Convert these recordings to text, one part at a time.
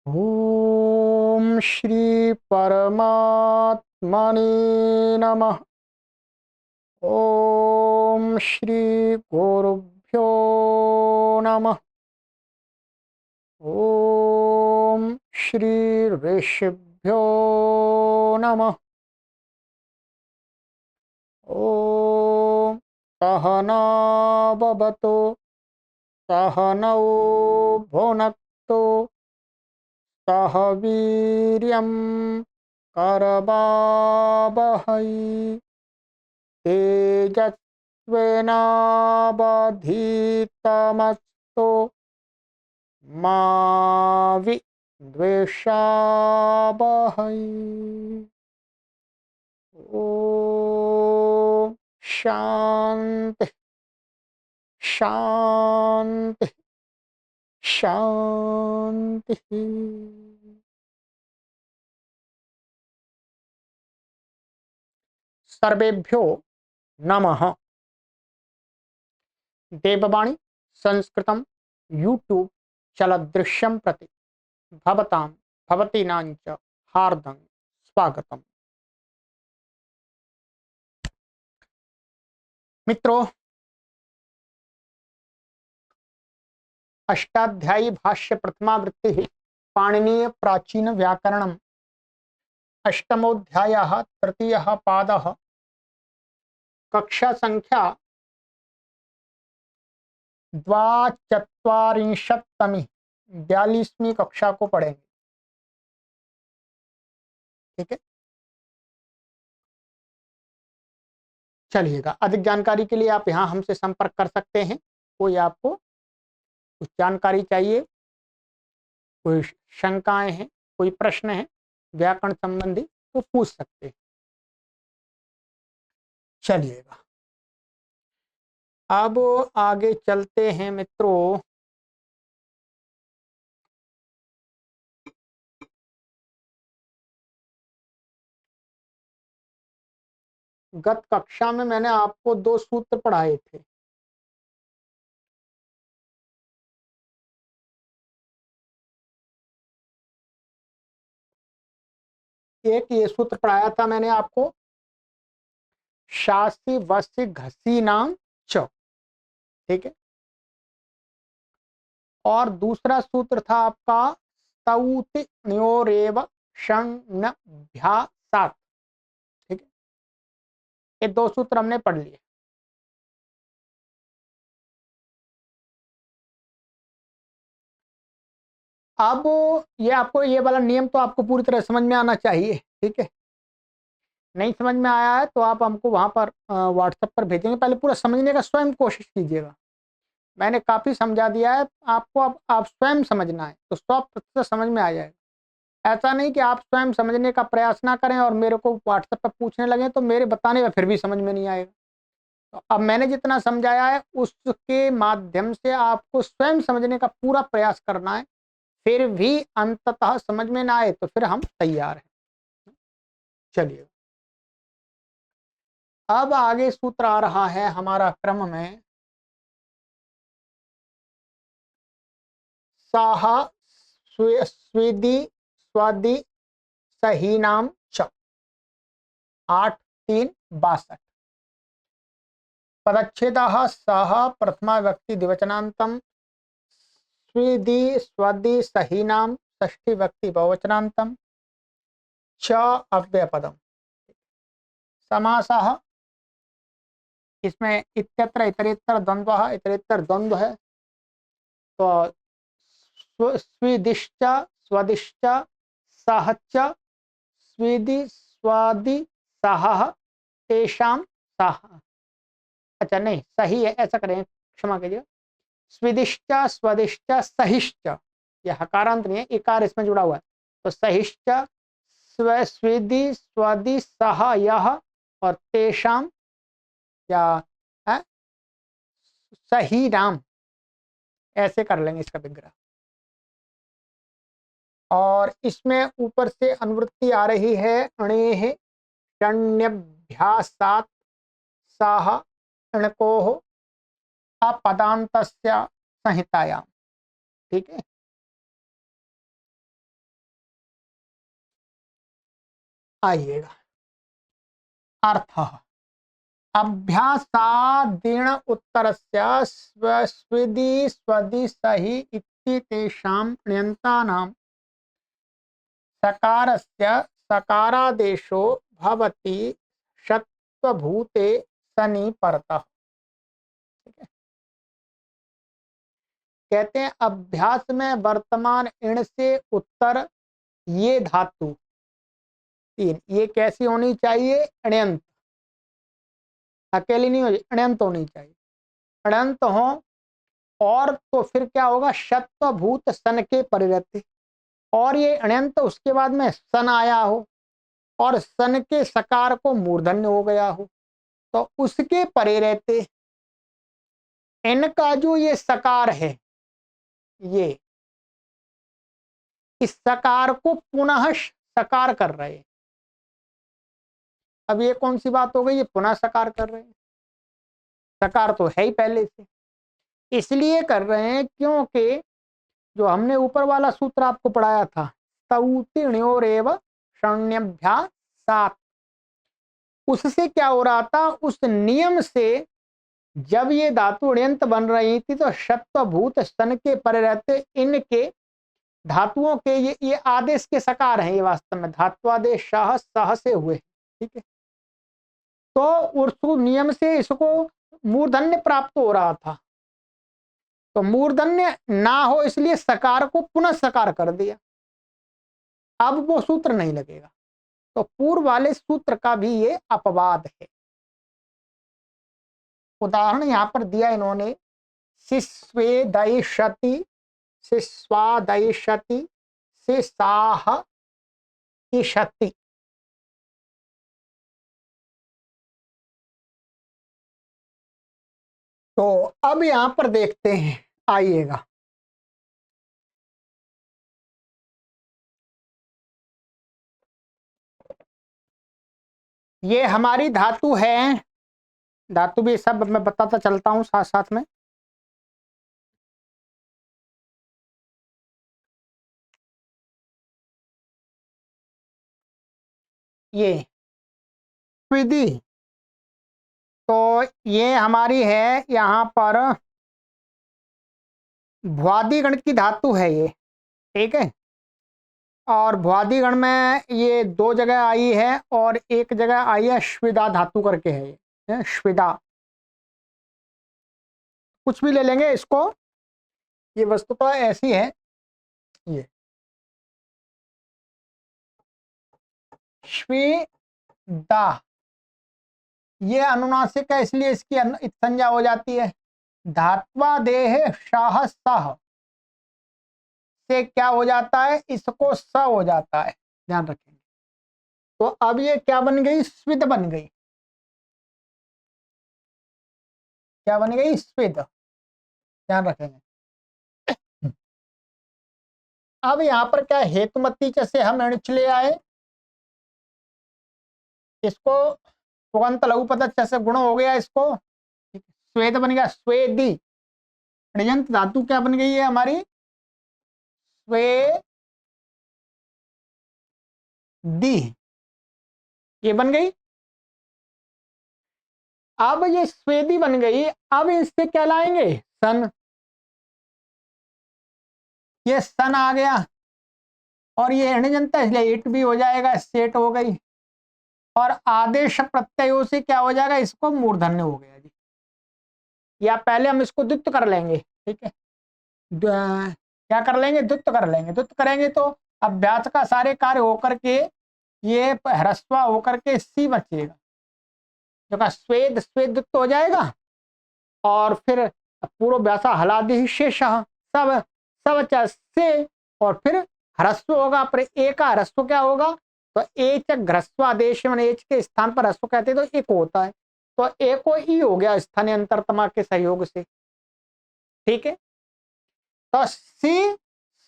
ओम श्री परमात्मने नमः। ओम श्री गुरुभ्यो नमः। ओम श्री ऋषिभ्यो नमः। ओम सहना भवतु सहनौ भुनक्तु सह वीर्यं करवावहै तेजस्विनावधीतमस्तु मा विद्विषावहै। ओम शांति शांति शांति। सर्वेभ्यो नमः। देववाणी संस्कृतं यूट्यूब चलदृश्यं प्रति भवतां भवतीनां च हार्दं स्वागतम्। मित्रों, अष्टाध्यायी भाष्य प्रथमावृत्ति पाणिनीय प्राचीन व्याकरणम् अष्टमोऽध्यायः तृतीयः पादः कक्षा संख्या 42 42वीं कक्षा को पढ़ेंगे। ठीक है, चलिएगा। अधिक जानकारी के लिए आप यहाँ हमसे संपर्क कर सकते हैं। कोई आपको कुछ जानकारी चाहिए, कोई शंकाएं हैं, कोई प्रश्न है व्याकरण संबंधी, तो पूछ सकते हैं। चलिएगा, अब आगे चलते हैं मित्रों। गत कक्षा में मैंने आपको दो सूत्र पढ़ाए थे। एक ये सूत्र पढ़ाया था मैंने आपको, शासी वस्य घसी नाम च। ठीक है, और दूसरा सूत्र था आपका स्तौति ण्योरेव षण्भ्यासात्। ठीक है, ये दो सूत्र हमने पढ़ लिए। अब ये आपको ये वाला नियम तो आपको पूरी तरह समझ में आना चाहिए। ठीक है, नहीं समझ में आया है तो आप हमको वहां पर व्हाट्सएप पर भेजेंगे। पहले पूरा समझने का स्वयं कोशिश कीजिएगा। मैंने काफी समझा दिया है आपको, अब आप स्वयं समझना है तो 100% समझ में आ जाएगा। ऐसा नहीं कि आप स्वयं समझने का प्रयास ना करें और मेरे को व्हाट्सएप पर पूछने लगे तो मेरे बताने का फिर भी समझ में नहीं आएगा। तो अब मैंने जितना समझाया है उसके माध्यम से आपको स्वयं समझने का पूरा प्रयास करना है। फिर भी अंततः समझ में ना आए तो फिर हम तैयार हैं। चलिए, अब आगे सूत्र आ रहा है हमारा क्रम में, साहा स्वेदी स्वादि सहीनाम च। 8-3-62 पदच्छेदः सह प्रथमा व्यक्ति द्विवचनान्तं स्वेदी स्वादि सहीनाम षष्ठी व्यक्ति बहुवचनान्तं च अव्ययपदम। समासः, इसमें इत्यत्र इतरेतर द्वंद्व, इतरेतर द्वंद्व है। तो स्वीदिश्च स्वदिश्च सहच्च स्वीदि स्वादि सह तेषां सह। अच्छा नहीं, सही है, ऐसा करें, क्षमा कीजिए। स्वीदिश्च स्वदिश्च सहिश्च, यह हकारांत नहीं है, इकार इसमें जुड़ा हुआ है। तो सहिश्च स्वेदि स्वादि सह यह और तेषां या है सही राम, ऐसे कर लेंगे इसका विग्रह। और इसमें ऊपर से अनुवृत्ति आ रही है अणेः षण्यभ्यासात् साह अणकोः अपदान्तस्य संहितायाम। ठीक है, आइएगा अर्थ अभ्यासादीन उत्तरस्य स्विदि स्वदि सहि इति तेषां ण्यन्तानां सकारस्य सकारादेशो भवति षत्वभूते सनि परतः। कहते हैं अभ्यास में वर्तमान इण से उत्तर ये धातु तीन ये कैसी होनी चाहिए? अण्यंत, अकेली नहीं हो, अण्यंत होनी चाहिए। अण्यंत हो और तो फिर क्या होगा? शत्वभूत सन के परिरते, और ये अण्यंत उसके बाद में सन आया हो और सन के सकार को मूर्धन्य हो गया हो तो उसके परे रहते इनका जो ये सकार है ये इस सकार को पुनः सकार कर रहे हैं। अब ये कौन सी बात हो गई? ये पुनः सकार कर रहे हैं, सकार तो है ही पहले से, इसलिए कर रहे हैं क्योंकि जो हमने ऊपर वाला सूत्र आपको पढ़ाया था स्तौतिण्योरेव शरण्यभ्यासात्, उससे क्या हो रहा था? उस नियम से जब ये धातु अण्यंत बन रही थी तो शत्वभूत स्तन के परे रहते इनके धातुओं के ये आदेश के सकार हैं। ये वास्तव में धात्वादेश शाह सह से हुए, ठीक है। तो उस नियम से इसको मूर्धन्य प्राप्त हो रहा था, तो मूर्धन्य ना हो इसलिए सकार को पुनः सकार कर दिया। अब वो सूत्र नहीं लगेगा, तो पूर्व वाले सूत्र का भी ये अपवाद है। उदाहरण यहां पर दिया इन्होंने शिस्वेदयिषति, शिस्वादयिषति, शिसाह इषति। तो अब यहां पर देखते हैं, आइएगा ये हमारी धातु है, धातु भी सब मैं बताता चलता हूं साथ साथ में। ये विधि तो ये हमारी है यहाँ पर भ्वादिगण की धातु है ये, ठीक है। और भ्वादिगण में ये दो जगह आई है और एक जगह आई है श्विदा धातु करके है ये श्विदा। कुछ भी ले लेंगे इसको, ये वस्तुतः ऐसी है। ये श्विदा ये अनुनासिक है इसलिए इसकी संज्ञा हो जाती है। धात्वा देह शाह सह से क्या हो जाता है? इसको स हो जाता है, ध्यान रखेंगे। तो अब ये क्या बन गई? स्विद बन गई। क्या बन गई? स्विद, ध्यान रखेंगे। अब यहां पर क्या हेतुमती से हम ले आए, इसको पुगंत लघुपद से गुण हो गया, इसको स्वेद बन गया स्वेदी। णियंत धातु क्या बन गई है हमारी? स्वेदी, ये बन गई। अब ये स्वेदी बन गई, अब इससे क्या लाएंगे? सन, ये सन आ गया और ये अणिजंत है इसलिए इट भी हो जाएगा, सेट हो गई। और आदेश प्रत्ययों से क्या हो जाएगा? इसको मूर्धन्य हो गया जी। या पहले हम इसको द्वित्व कर लेंगे, ठीक है। क्या कर लेंगे? द्वित्व कर लेंगे। द्वित्व करेंगे तो अभ्यास का सारे कार्य होकर के ये ह्रस्व होकर के सी बचेगा, जो स्वेद स्वेद द्वित्व हो जाएगा। और फिर पूर्व व्यासा हलादि शेष सब सब से, और फिर ह्रस्व होगा, पर एक का ह्रस्व क्या होगा? तो एच घ्रस्वादेश मैंने एच के स्थान पर ह्रस्व कहते हैं तो एक होता है, तो एक को ई हो गया स्थानीय अंतरतमा के सहयोग से, ठीक है। तो सी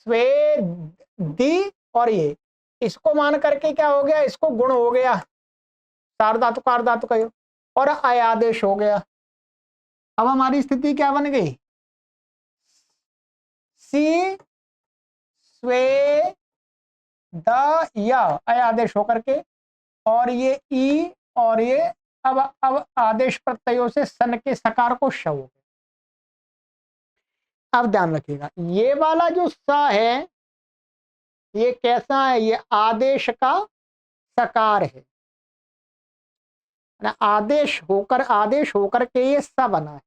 स्वेदी और ये इसको मान करके क्या हो गया? इसको गुण हो गया, सार्वधातु कार्धातु का और आयादेश हो गया। अब हमारी स्थिति क्या बन गई? सी स्वे द या आदेश होकर के और ये ई और ये अब आदेश प्रत्ययों से सन के सकार को श हो गया। अब ध्यान रखिएगा, ये वाला जो स है ये कैसा है, ये आदेश का सकार है ना, आदेश होकर के ये स बना है।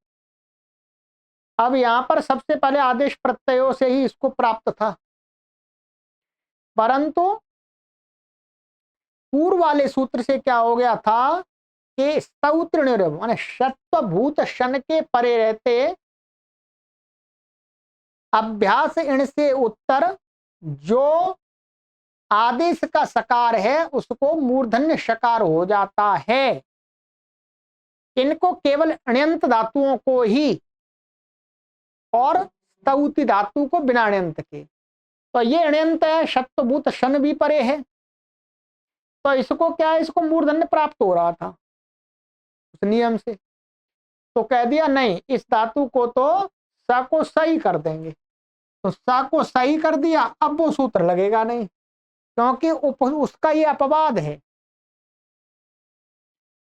अब यहां पर सबसे पहले आदेश प्रत्ययों से ही इसको प्राप्त था, परंतु पूर्व वाले सूत्र से क्या हो गया था कि स्तौत्र माने शत्वभूत शन के परे रहते अभ्यास इण से उत्तर जो आदेश का सकार है उसको मूर्धन्य शकार हो जाता है। इनको केवल अण्यंत धातुओं को ही और स्तौति धातु को बिना अण्यंत के, तो ये अण्यंत है, शत्वभूत शन भी परे है, तो इसको क्या है, इसको मूर्धन्य प्राप्त हो रहा था उस नियम से, तो कह दिया नहीं इस धातु को तो सा को सही कर देंगे, तो सा को सही कर दिया, अब वो सूत्र लगेगा नहीं क्योंकि उसका ये अपवाद है,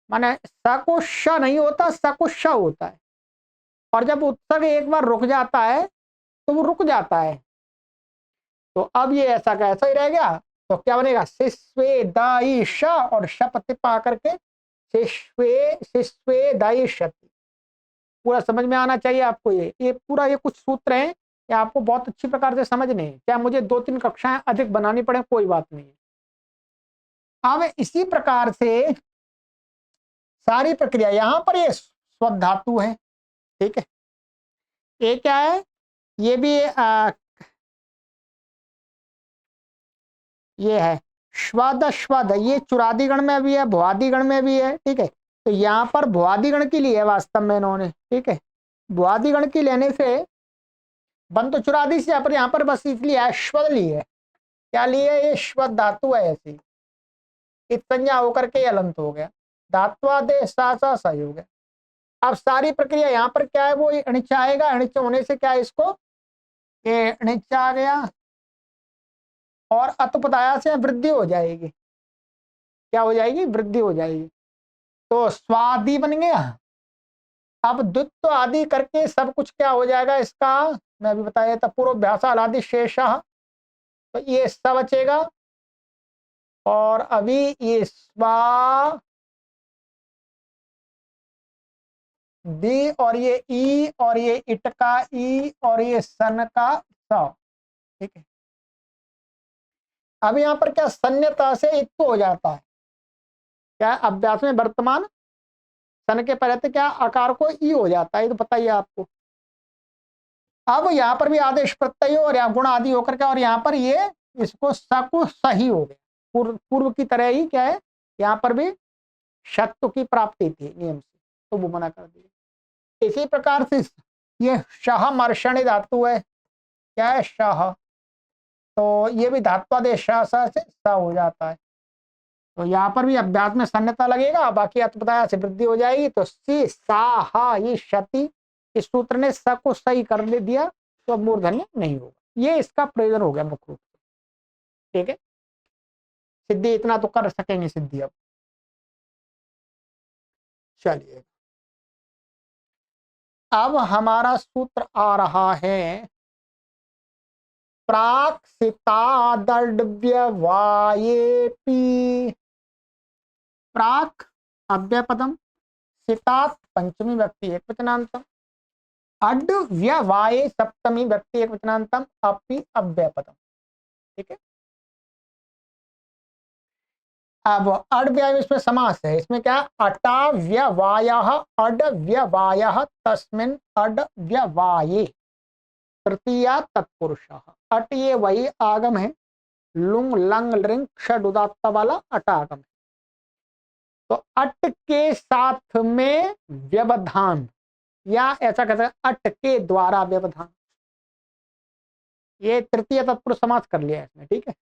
माने सा को श नहीं होता, सा को श होता है, और जब उत्सर्ग एक बार रुक जाता है तो वो रुक जाता है, तो अब ये ऐसा का ऐसा ही रह गया, तो क्या बनेगा शिस्वे दाई श और शपति पा करके शिस्वे दाई शति। पूरा समझ में आना चाहिए आपको, ये पूरा ये कुछ सूत्र हैं, ये आपको बहुत अच्छी प्रकार से समझने हैं, चाहे मुझे 2-3 कक्षाएं अधिक बनानी पड़े कोई बात नहीं है। अब इसी प्रकार से सारी प्रक्रिया, यहां पर ये स्वधातु है, ठीक है, ये क्या है, ये भी ये है श्वद श्वद, ये चुरादिगण में भी है, भुआदिगण में भी है, ठीक है, तो यहाँ पर भुआदिगण की ली है वास्तव में इन्होंने, ठीक है, भुआदिगण की लेने से बन तो चुरादी से यहाँ पर बस इसलिए अश्वद ली है, क्या लिए, ये श्वद धातु है ऐसी, इत संज्ञा होकर के अलंत हो गया, धात्वादेश सा सही हो गया। अब सारी प्रक्रिया यहाँ पर क्या है, वो अणिच आएगा, अणिच होने से क्या है इसको, ये अणिच आ गया और अतुपदाया से वृद्धि हो जाएगी, क्या हो जाएगी, वृद्धि हो जाएगी, तो स्वादि बन गया। अब द्वित्व आदि करके सब कुछ क्या हो जाएगा इसका, मैं अभी बताया था पूर्वाभ्यास आदि शेष, तो ये सब बचेगा, और अभी ये स्वा दी और ये ई और ये इट का ई और ये सन का स, ठीक है। अब यहाँ पर क्या सन्यता से इत हो जाता है, क्या अभ्यास में वर्तमान सन के पहले क्या आकार को ई हो जाता है, तो पता ही है आपको। अब यहाँ पर भी आदेश प्रत्यय और यहाँ गुण आदि होकर के, और यहाँ पर ये इसको को सही हो गया, पूर्व की तरह ही क्या है, यहाँ पर भी शत्व की प्राप्ति थी नियम से, तो वो मना कर दिया। इसी प्रकार से ये शाह मर्षणी धातु है, क्या है शाह, तो ये भी धात्वादेश से सा हो जाता है, तो यहाँ पर भी अभ्यास में सन्नता लगेगा, बाकी अतुपदाया से वृद्धि हो जाएगी, तो सी सा ये शति, इस सूत्र ने स को सही कर ले दिया, तो अब मूर्धन्य नहीं होगा, ये इसका प्रयोजन हो गया मुख्य रूप से, ठीक है। सिद्धि इतना तो कर सकेंगे सिद्धि। अब चलिए, अब हमारा सूत्र आ रहा है प्राक्सितादव्यवायेपि, प्राक अव्यपदम, सितात पंचमी व्यक्ति एक वचनांतम, अड व्यवाये सप्तमी व्यक्ति एक वचनांतम, अपि अव्यपदम, ठीक है। अब अड व्यय इसमें समास है, इसमें क्या अटा व्यवायः अड व्यवायः तस्मिन् अड व्यवाये तृतीया तत्पुरुषः, अट ये वही आगम है, लुंग लंग लिंग षड उदात्त वाला अटागम है, तो अट के साथ में व्यवधान, या ऐसा कहते हैं अट के द्वारा व्यवधान, ये तृतीय तत्पुरुष समास कर लिया इसमें, ठीक है।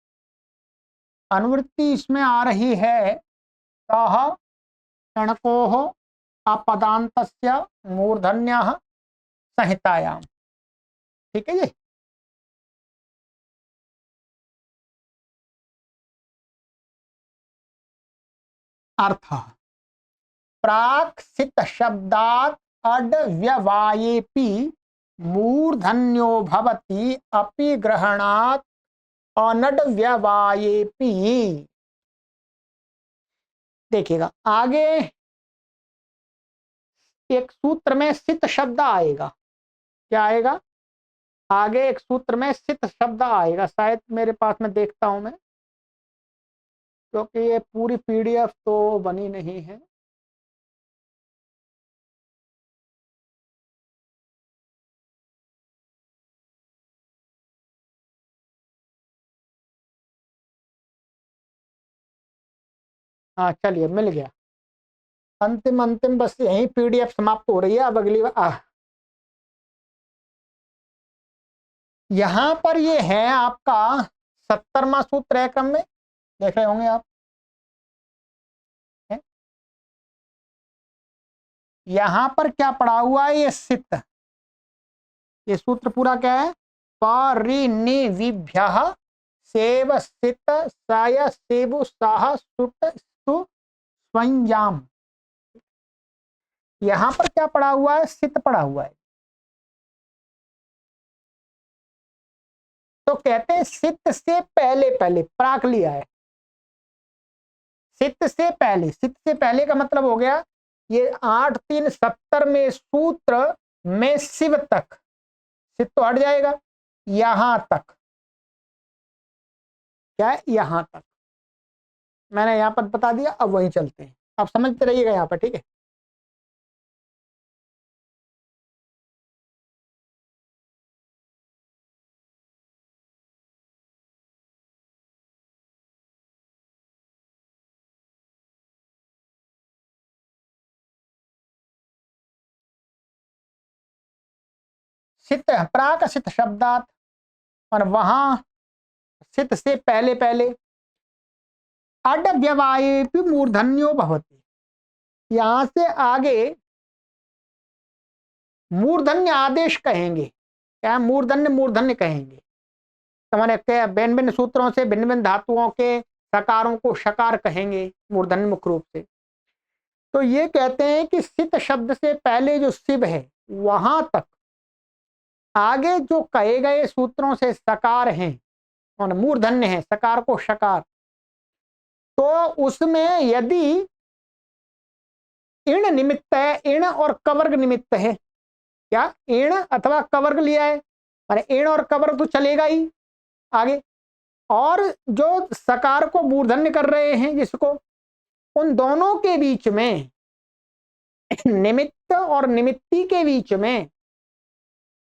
अनुवृत्ति इसमें आ रही है सह क्षणकोः अपदान्तस्य मूर्धन्यः संहितायाम, ठीक है जी। अर्थ प्राक् सित शब्दात् अड व्यवायेपि मूर्धन्यो भवति अपि ग्रहणात् अनड व्यवायेपि। देखिएगा आगे एक सूत्र में सित शब्द आएगा। क्या आएगा? आगे एक सूत्र में सित शब्द आएगा। शायद मेरे पास में देखता हूं मैं, क्योंकि ये पूरी पीडीएफ तो बनी नहीं है। हाँ चलिए मिल गया। अंतिम अंतिम बस यही पीडीएफ समाप्त हो रही है। अब अगली बार यहां पर ये है आपका 70वां सूत्र है क्रम में, देख रहे होंगे आप। यहां पर क्या पड़ा हुआ है? ये सित। ये सूत्र पूरा क्या है? परिनिविभ्यः सेव सित साय सेवु साह सुट सु स्वंजाम। यहां पर क्या पड़ा हुआ है? सित पड़ा हुआ है। तो कहते हैं सित से पहले पहले प्राक लिया है। सित से पहले, सित से पहले का मतलब हो गया ये 8 3 70 में सूत्र में शिव तक, सित तो हट जाएगा, यहां तक। क्या है? यहां तक मैंने यहां पर बता दिया। अब वहीं चलते हैं, आप समझते रहिएगा यहां पर, ठीक है। सित प्राक सित शब्दात, और वहां सित से पहले पहले अड व्यवाये मूर्धन्यो भवति। यहां से आगे मूर्धन्य आदेश कहेंगे। क्या? मूर्धन्य मूर्धन्य कहेंगे। तो मैंने भिन्न भिन्न सूत्रों से भिन्न भिन्न धातुओं के सकारों को शकार कहेंगे मूर्धन्य मुख्य रूप से। तो ये कहते हैं कि सित शब्द से पहले जो शिव है वहां तक आगे जो कहे गए सूत्रों से सकार हैं और मूर्धन्य है, सकार को शकार, तो उसमें यदि इण निमित्त है, इण और कवर्ग निमित्त है, क्या इण अथवा कवर्ग लिया है, अरे इण और कवर्ग तो चलेगा ही आगे, और जो सकार को मूर्धन्य कर रहे हैं जिसको, उन दोनों के बीच में निमित्त और निमित्ती के बीच में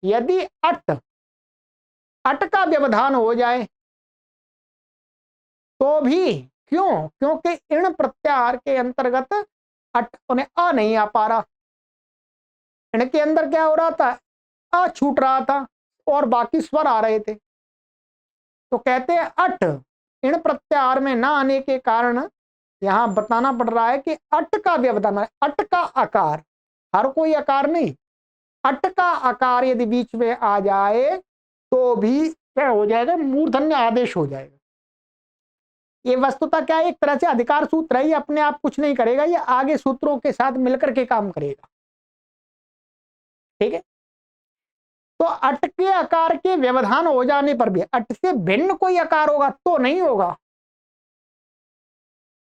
यदि अट का व्यवधान हो जाए तो भी, क्यों? क्योंकि इण प्रत्याहार के अंतर्गत अट उन्हें अ नहीं आ पा रहा। इण के अंदर क्या हो रहा था? अ छूट रहा था और बाकी स्वर आ रहे थे। तो कहते हैं अट इण प्रत्याहार में ना आने के कारण यहां बताना पड़ रहा है कि अट का व्यवधान, अट का आकार, हर कोई आकार नहीं, अट का आकार यदि बीच में आ जाए तो भी क्या हो जाएगा? मूर्धन्य आदेश हो जाएगा। ये वस्तुतः क्या है? एक तरह से अधिकार सूत्र है। ये अपने आप कुछ नहीं करेगा, ये आगे सूत्रों के साथ मिलकर के काम करेगा, ठीक है। तो अट के आकार के व्यवधान हो जाने पर भी, अट से भिन्न कोई आकार होगा तो नहीं होगा,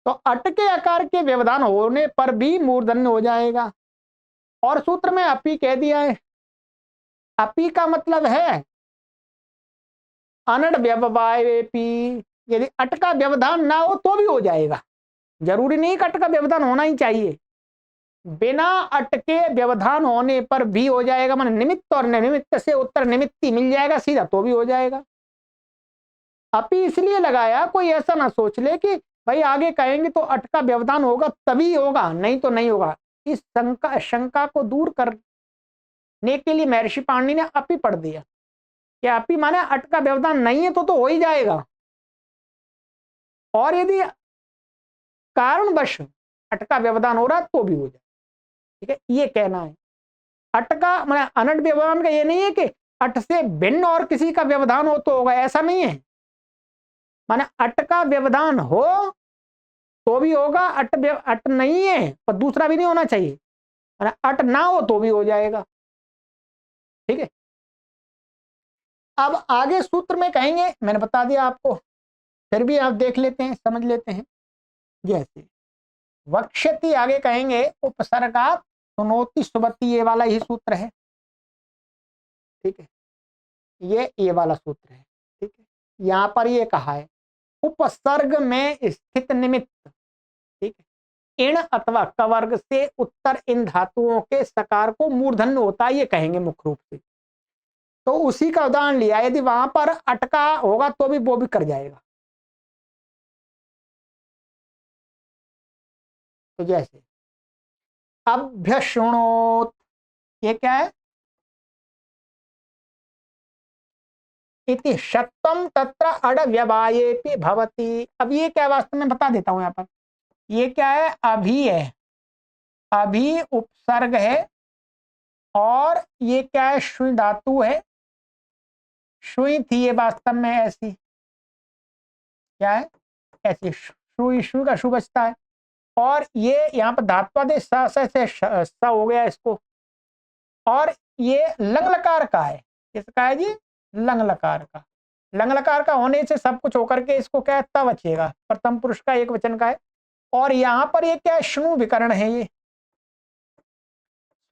तो अट के आकार के व्यवधान होने पर भी मूर्धन्य हो जाएगा। और सूत्र में अपी कह दिया है। अपी का मतलब है अनड व्यववायेपि। यदि अट का व्यवधान ना हो तो भी हो जाएगा, जरूरी नहीं कि अट का व्यवधान होना ही चाहिए। बिना अट के व्यवधान होने पर भी हो जाएगा, मान निमित्त और निमित्त से उत्तर निमित्ती मिल जाएगा सीधा तो भी हो जाएगा। अपी इसलिए लगाया, कोई ऐसा ना सोच ले कि भाई आगे कहेंगे तो अट का व्यवधान होगा तभी होगा, नहीं तो नहीं होगा। इस शंका को दूर करने के लिए महर्षि पाणिनि ने अपी पढ़ दिया। क्या अपी माने अट का व्यवधान नहीं है तो हो ही जाएगा, और यदि कारणवश अट का व्यवधान हो रहा है तो भी हो जाए, ठीक है। ये कहना है। अट का माने अनट व्यवधान का ये नहीं है कि अट से भिन्न और किसी का व्यवधान हो तो होगा, ऐसा नहीं है। माने अट का व्यवधान हो तो भी होगा, अट नहीं है पर दूसरा भी नहीं होना चाहिए, अट ना हो तो भी हो जाएगा। ठीक है, अब आगे सूत्र में कहेंगे, मैंने बता दिया आपको, फिर भी आप देख लेते हैं, समझ लेते हैं। जैसे वक्ष्यति आगे कहेंगे उपसर्गात सुनोति सुबति, ये वाला ही सूत्र है। ठीक है, ये वाला सूत्र है। ठीक है, यहां पर ये कहा है उपसर्ग में स्थित निमित्त, ठीक है, इण अथवा कवर्ग से उत्तर इन धातुओं के सकार को मूर्धन्य होता है, ये कहेंगे मुख्य रूप से। तो उसी का उदाहरण लिया, यदि वहां पर अटका होगा तो भी वो भी कर जाएगा। तो जैसे अभ्यशृणोत, ये क्या है, इति शतम तत्र अड़ व्यवाये भवती। अब ये क्या वास्तव में बता देता हूं यहां पर, ये क्या है, अभी है, अभी उपसर्ग है, और ये क्या है, शुई धातु है, शुई थी ये वास्तव में ऐसी, क्या है, ऐसी शुई, शुई का शु बचता है, और ये यहाँ पर धात्वादेश से स हो गया इसको, और ये लंग लकार का है, किसका है जी, लंग लकार का। लंग लकार का होने से सब कुछ होकर के इसको क्या है, त बचेगा, प्रथम पुरुष का एक वचन का है। और यहाँ पर ये क्या है, श्नु विकर्ण है, ये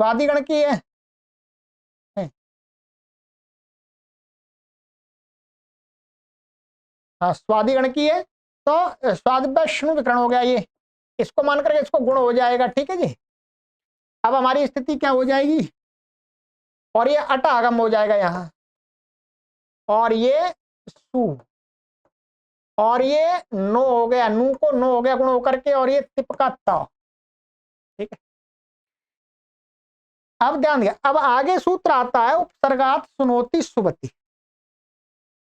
स्वादिगण की है। हाँ, स्वादिगण की है, तो स्वादिभ्य श्नु विकर्ण हो गया ये, इसको मान करके इसको गुण हो जाएगा। ठीक है जी, अब हमारी स्थिति क्या हो जाएगी, और ये अट आगम हो जाएगा यहाँ, और ये सु, और ये नो हो गया, नू को नो हो गया गुण होकर के, और ये तिप का ता। ठीक है, अब ध्यान दिया, अब आगे सूत्र आता है उपसर्गात सुनोति सुबति।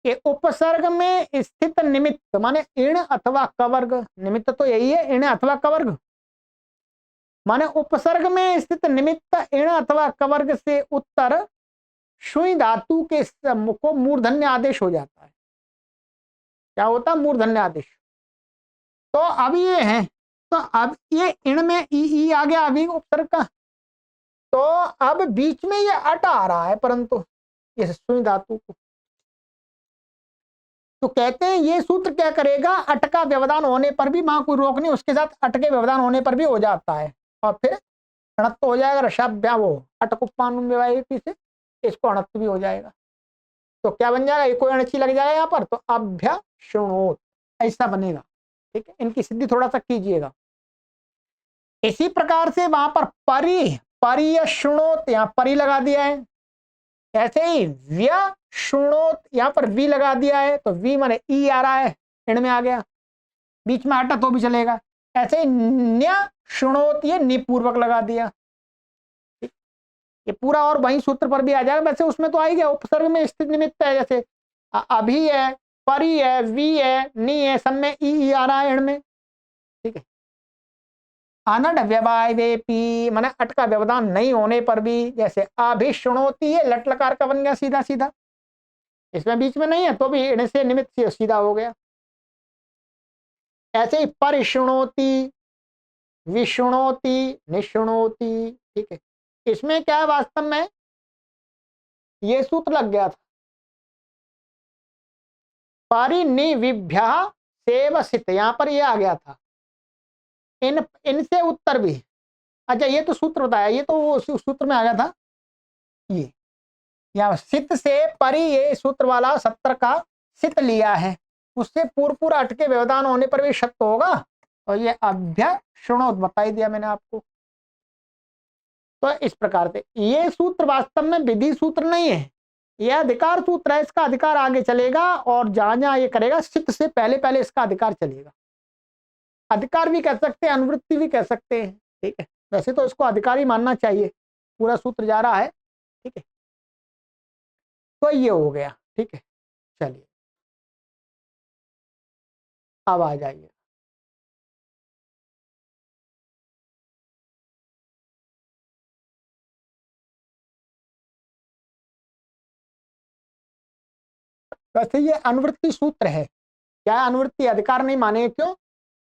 ये उपसर्ग में स्थित निमित्त माने इण अथवा कवर्ग, निमित्त तो यही है, इण अथवा कवर्ग, माने उपसर्ग में स्थित निमित्त इण अथवा कवर्ग से उत्तर शुई धातु के को मूर्धन्य आदेश हो जाता है। क्या होता है, मूर्धन्य आदेश। तो अब ये है, तो अब ये इण में ई आ गया अभी उपसर्ग का, तो अब बीच में ये अट आ रहा है, परंतु इस सुई धातु को, तो कहते हैं ये सूत्र क्या करेगा, अट का व्यवधान होने पर भी, वहां कोई रोक नहीं, उसके साथ अट के व्यवधान होने पर भी हो जाता है, और फिर अणत्व हो जाएगा, रसाभ्या वो अटकुप्पानुम से इसको अणत्व भी हो जाएगा। तो क्या बन जाएगा, कोई अणची लग जाएगा यहाँ पर, तो अभ्यशृणोत ऐसा बनेगा। ठीक है, इनकी सिद्धि थोड़ा सा कीजिएगा। इसी प्रकार से वहां पर परि, परियशृणोत, यहाँ परि लगा दिया है, ऐसे ही व्यशृणोत, यहाँ पर वी लगा दिया है, तो वी माने ई आ रहा है, इण में आ गया, बीच में हटा तो भी चलेगा। ऐसे ही न्य शृणोत, ये निपूर्वक लगा दिया, ये पूरा और वही सूत्र पर भी आ जाएगा। वैसे उसमें तो आ ही गया, उपसर्ग में स्थित निमित्त है, जैसे अभी है, परी है, वी है, नी है, सब में ई आ रहा है इण में। ठीक है, अनड व्यवायवेपी माने अट का व्यवधान नहीं होने पर भी, जैसे अभिशृणोति है, लट लकार का बन गया सीधा सीधा, इसमें बीच में नहीं है तो भी इण से निमित्त से सीधा हो गया। ऐसे ही परिशृणोति, विशृणोति, निशृणोति। ठीक है, इसमें क्या है, वास्तव में ये सूत्र लग गया था, परिनिविभ्य सेवसित, यहां पर ये आ गया था, इन इनसे उत्तर भी। अच्छा, ये तो सूत्र बताया, ये तो वो सूत्र में आ गया था, ये यहाँ सित से परि, ये सूत्र वाला 70 का सित लिया है, उससे पूर्व पूरा अटके व्यवधान होने पर भी शक्त होगा, और ये अभ्यशृणोत बता ही दिया मैंने आपको। तो इस प्रकार से ये सूत्र वास्तव में विधि सूत्र नहीं है, यह अधिकार सूत्र है, इसका अधिकार आगे चलेगा, और जहां जहां ये करेगा सित से पहले पहले इसका अधिकार चलेगा। अधिकार भी कह सकते हैं, अनुवृत्ति भी कह सकते हैं। ठीक है, वैसे तो इसको अधिकार ही मानना चाहिए, पूरा सूत्र जा रहा है। ठीक है, तो ये हो गया। ठीक है, चलिए अब आ जाइए, वैसे ये अनुवृत्ति सूत्र है, क्या अनुवृत्ति, अधिकार नहीं मानेंगे, क्यों,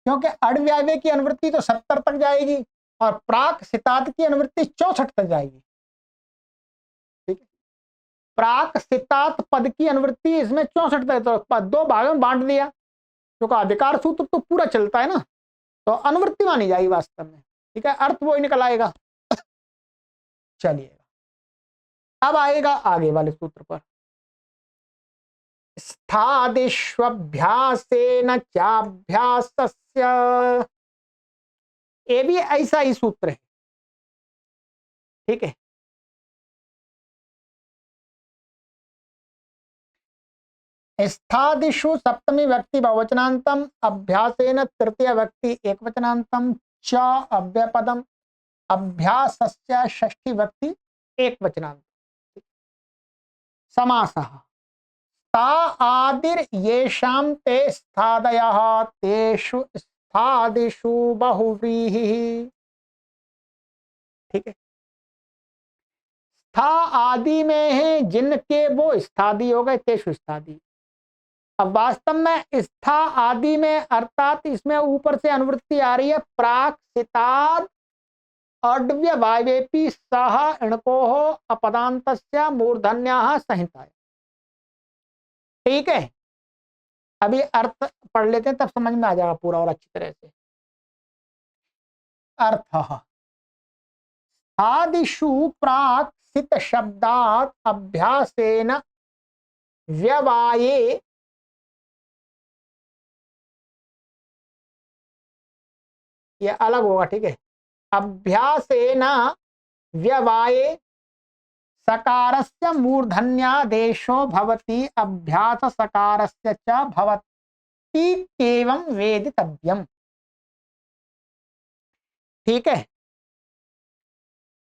क्योंकि अड़व्यावे की अनुवृत्ति तो 70 तक जाएगी और प्राक सितात की अनुवृत्ति 64 तक जाएगी। ठीक है, प्राक सितात पद की अनुवृत्ति इसमें 64 तक, तो 2 भागों में बांट दिया, क्योंकि अधिकार सूत्र तो पूरा चलता है ना, तो अनुवृत्ति मानी जाएगी वास्तव में। ठीक है, अर्थ वो ही निकल आएगा। चलिएगा, अब आएगा आगे वाले सूत्र पर। स्थादिष्वभ्यासेन चाभ्यासस्य, ये भी ऐसा ही सूत्र है। ठीक है, स्थादिषु सप्तमी व्यक्ति बहुवचनांतम, अभ्यासेन तृतीय व्यक्ति एकवचनांतम, च अव्यपदम, अभ्यासस्य षष्ठी व्यक्ति एकवचनांतम। समासः ता आदिर येषां ते स्थादयः तेषु स्थादिषु बहुव्रीहिः। ठीक है, स्था आदि में है जिनके वो स्थादी हो गए, तेषु स्थादी। अब वास्तव में स्था आदि में अर्थात इसमें ऊपर से अनुवृत्ति आ रही है, प्राक सिताद अड्व्य वायवेपी सह इणकोः अपदान्तस्य मूर्धन्याः संहिताय। ठीक है, अभी अर्थ पढ़ लेते हैं, तब समझ में आ जाएगा पूरा और अच्छी तरह से। अर्थ आदिषु प्राक सित शब्दात अभ्यासेन व्यवाये, ये अलग होगा। ठीक है, अभ्यासेन व्यवाये सकारस्य मूर्धन्यादेशो भवति, अभ्यास सकारस्य च भवति एवं वेदितव्यम्। ठीक है,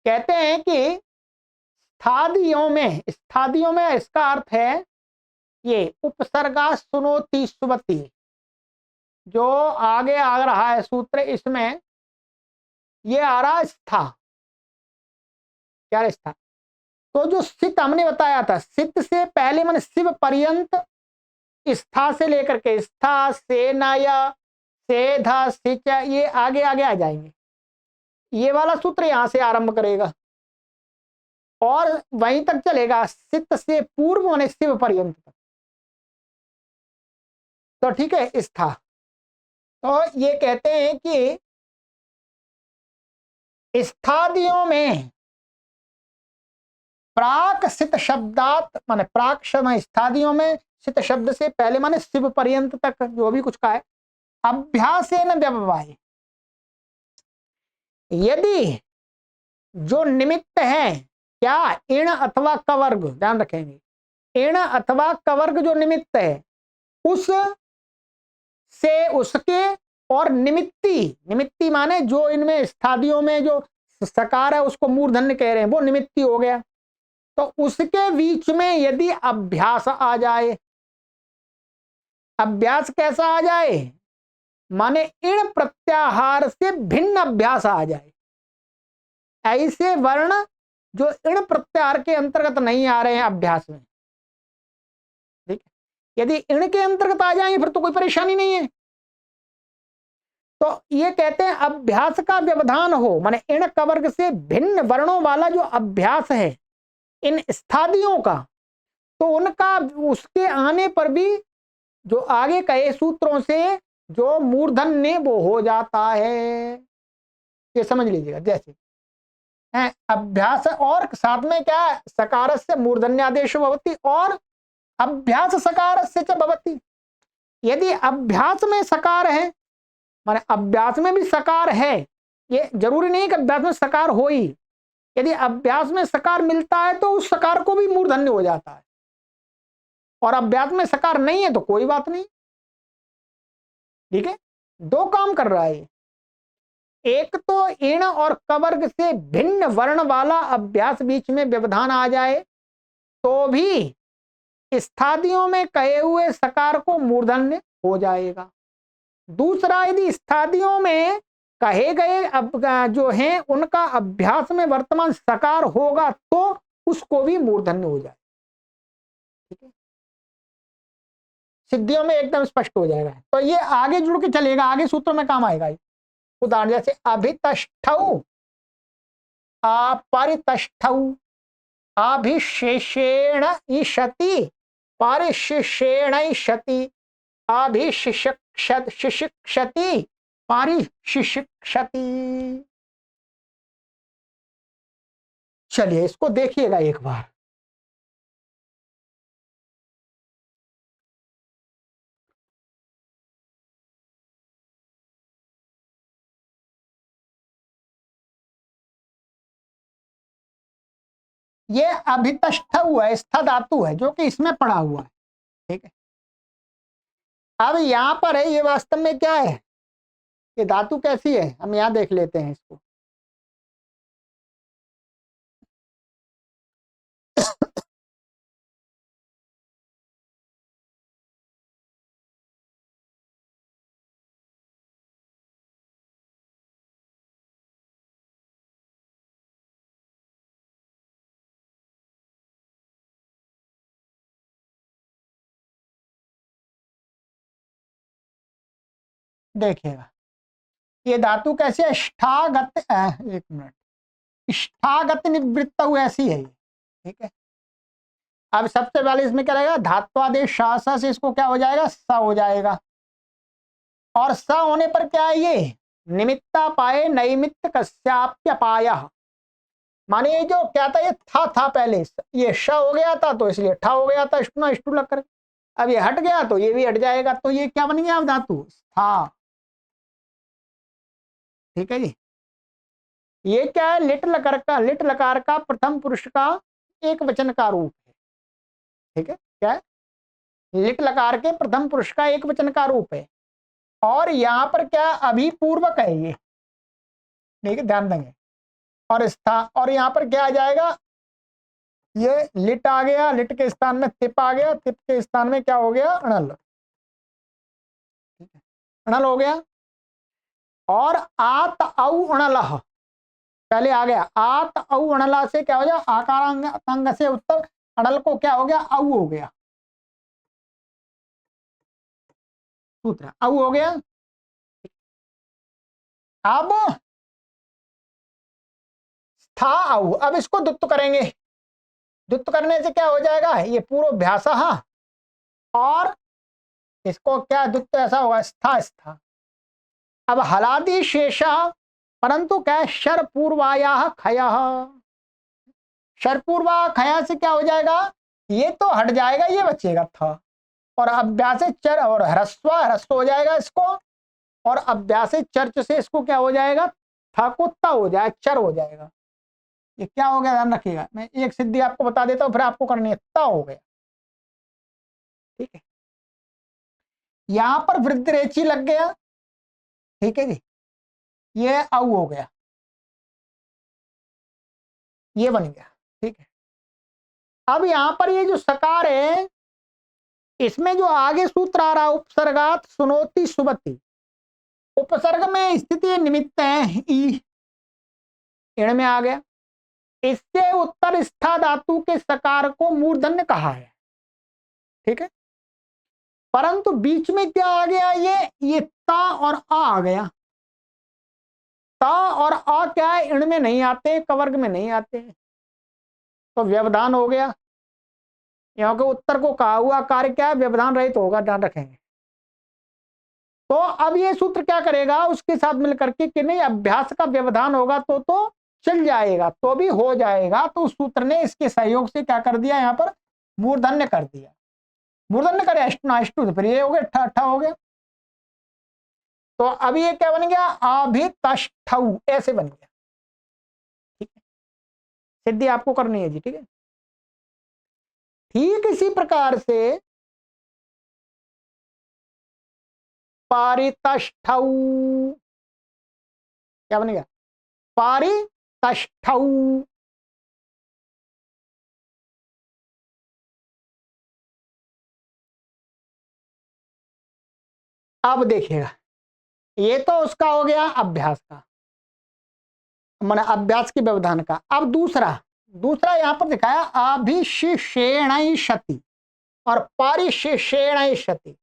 कहते हैं कि स्थादियों में इसका अर्थ है ये उपसर्गा सुनोति सुबति, जो आगे आ रहा है सूत्र, इसमें ये आ रहा स्था। क्या स्था? तो जो सित हमने बताया था, सित से पहले मैंने शिव पर्यंत स्था से लेकर के स्था से नया सेधा सिच, ये आगे आगे आ जाएंगे। ये वाला सूत्र यहां से आरंभ करेगा और वहीं तक चलेगा, सित से पूर्व माने शिव पर्यंत तक। तो ठीक है, स्था। तो ये कहते हैं कि स्थादियों में प्राक सित शब्दात माने प्राक शब्द, स्थादियों में सित शब्द से पहले माने शिव पर्यंत तक जो भी कुछ का है, अभ्यासेन व्यववाय, यदि जो निमित्त है, क्या इण अथवा कवर्ग, ध्यान रखेंगे, इण अथवा कवर्ग जो निमित्त है, उस से उसके और निमित्ती माने जो इनमें स्थादियों में जो सकार है उसको मूर्धन्य कह रहे हैं, वो निमित्ती हो गया। तो उसके बीच में यदि अभ्यास आ जाए, अभ्यास कैसा आ जाए, माने इण प्रत्याहार से भिन्न अभ्यास आ जाए, ऐसे वर्ण जो इण प्रत्याहार के अंतर्गत नहीं आ रहे हैं अभ्यास में। ठीक है, यदि इण के अंतर्गत आ जाएंगे फिर तो कोई परेशानी नहीं है। तो ये कहते हैं अभ्यास का व्यवधान हो, माने इण कवर्ग से भिन्न वर्णों वाला जो अभ्यास है इन स्थादियों का, तो उनका उसके आने पर भी जो आगे कहे सूत्रों से जो मूर्धन्य वो हो जाता है। ये समझ लीजिएगा, जैसे है अभ्यास और साथ में क्या, सकारस्य मूर्धन्यादेश भवति और अभ्यास सकारस्य च भवति। यदि अभ्यास में सकार है, माने अभ्यास में भी सकार है, ये जरूरी नहीं कि अभ्यास में सकार हो ही, यदि अभ्यास में सकार मिलता है तो उस सकार को भी मूर्धन्य हो जाता है, और अभ्यास में सकार नहीं है तो कोई बात नहीं। ठीक है, दो काम कर रहा है, एक तो इण और कवर्ग से भिन्न वर्ण वाला अभ्यास बीच में व्यवधान आ जाए तो भी स्थादियों में कहे हुए सकार को मूर्धन्य हो जाएगा। दूसरा, यदि स्थादियों में कहे गए जो हैं उनका अभ्यास में वर्तमान सकार होगा तो उसको भी मूर्धन्य हो जाए। ठीक है, सिद्धियों में एकदम स्पष्ट हो जाएगा। तो ये आगे जुड़ के चलेगा, आगे सूत्रों में काम आएगा। उदाहरण जैसे अभितष्ठौ, अपरितष्ठौ, अभिशेषेण ईशति, परिशिषेण ईशति, अभिशिक्षति, परिशिक्षति। चलिए इसको देखिएगा एक बार। ये अभितष्ठ हुआ है, स्थ धातु है जो कि इसमें पड़ा हुआ है, ठीक है। अब यहां पर है, ये वास्तव में क्या है, ये धातु कैसी है, हम यहां देख लेते हैं इसको। देखिएगा ये धातु कैसी है, ष्ठागत, एक मिनट, ष्ठागत निवृत्त ऐसी है ये, ठीक है। अब सबसे पहले इसमें क्या रहेगा, धात्वादेश शास से इसको क्या हो जाएगा, स हो जाएगा। और स होने पर क्या है, ये निमित्ता पाए नैमित्त कस्याप्य पाया, माने ये जो क्या था, ये था पहले, ये श हो गया था तो इसलिए ठा हो गया था, स्टू ना स्टू लग कर। अब ये हट गया तो ये भी हट जाएगा, तो ये क्या बन गया अब धातु, था, ठीक है जी। ये क्या है, लिट लकार का प्रथम पुरुष का एक वचन का रूप है, ठीक है। क्या है, लिट लकार के प्रथम पुरुष का एक वचन का रूप है। और यहां पर क्या अभिपूर्वक है ये, ठीक है, ध्यान देंगे। और स्था, और यहां पर क्या आ जाएगा, ये लिट आ गया, लिट के स्थान में तिप आ गया, तिप के स्थान में क्या हो गया, अणल, ठीक है, अणल हो गया। और आत औ अणल पहले आ गया, आत औ अणला से क्या हो गया, आकारांग से उत्तर अणल को क्या हो गया, औ हो गया, सूत्र औ हो गया। अब था औ, अब इसको दुत्त करेंगे, दुत्त करने से क्या हो जाएगा, ये पूर्वाभ्यास, और इसको क्या दुत्त ऐसा होगा, स्था स्था। अब हलादि शेष, परंतु क्या शर पूर्वाया खया, शर पूर्वा खया से क्या हो जाएगा, ये तो हट जाएगा, ये बचेगा था। और अभ्यास चर और ह्रस्व ह्रस्व हो जाएगा इसको, और अभ्यास चर्च से इसको क्या हो जाएगा, था को ता हो जाएगा, चर हो जाएगा। ये क्या हो गया, ध्यान रखिएगा, मैं एक सिद्धि आपको बता देता हूं, फिर आपको करनी है, ता हो गया, ठीक है। यहां पर वृद्ध रेची लग गया, ठीक है जी, ये औ हो गया, ये बन गया, ठीक है। अब यहां पर ये जो सकार है, इसमें जो आगे सूत्र आ रहा, उपसर्गात सुनोति सुबति, उपसर्ग में स्थिति निमित्त है, ई इण में आ गया। इससे उत्तर स्था धातु के सकार को मूर्धन्य कहा है, ठीक है। परंतु बीच में क्या आ गया, ये ता और आ गया, ता और आ क्या है, इण में नहीं आते, कवर्ग में नहीं आते, तो व्यवधान हो गया। यहाँ के उत्तर को कहा हुआ कार्य क्या है, व्यवधान रहित तो होगा, ध्यान रखेंगे। तो अब ये सूत्र क्या करेगा, उसके साथ मिलकर के कि नहीं अभ्यास का व्यवधान होगा तो चल जाएगा, तो भी हो जाएगा। तो उस सूत्र ने इसके सहयोग से क्या कर दिया, यहाँ पर मूर्धन्य कर दिया, मूर्धन्य करे अष्टु, फिर ये हो गया ठा हो गया। तो अब ये क्या बन गया, अभितष्ठौ ऐसे बन गया, ठीक है। सिद्धि आपको करनी है जी, ठीक है। ठीक इसी प्रकार से पारितष्ठौ, क्या बनेगा, पारितष्ठौ, अब देखिएगा, ये तो उसका हो गया अभ्यास का, माने अभ्यास के व्यवधान का। अब दूसरा यहां पर दिखाया अभिशिषेणैषति और परिशिषेणैषति,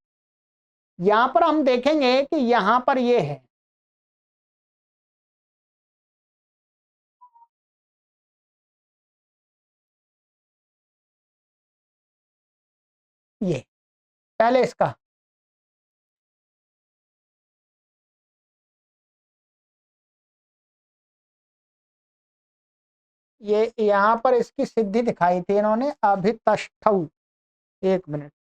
यहां पर हम देखेंगे कि यहां पर ये है, ये पहले इसका, ये यहां पर इसकी सिद्धि दिखाई थी इन्होंने, अभितष्ठौ। एक मिनट,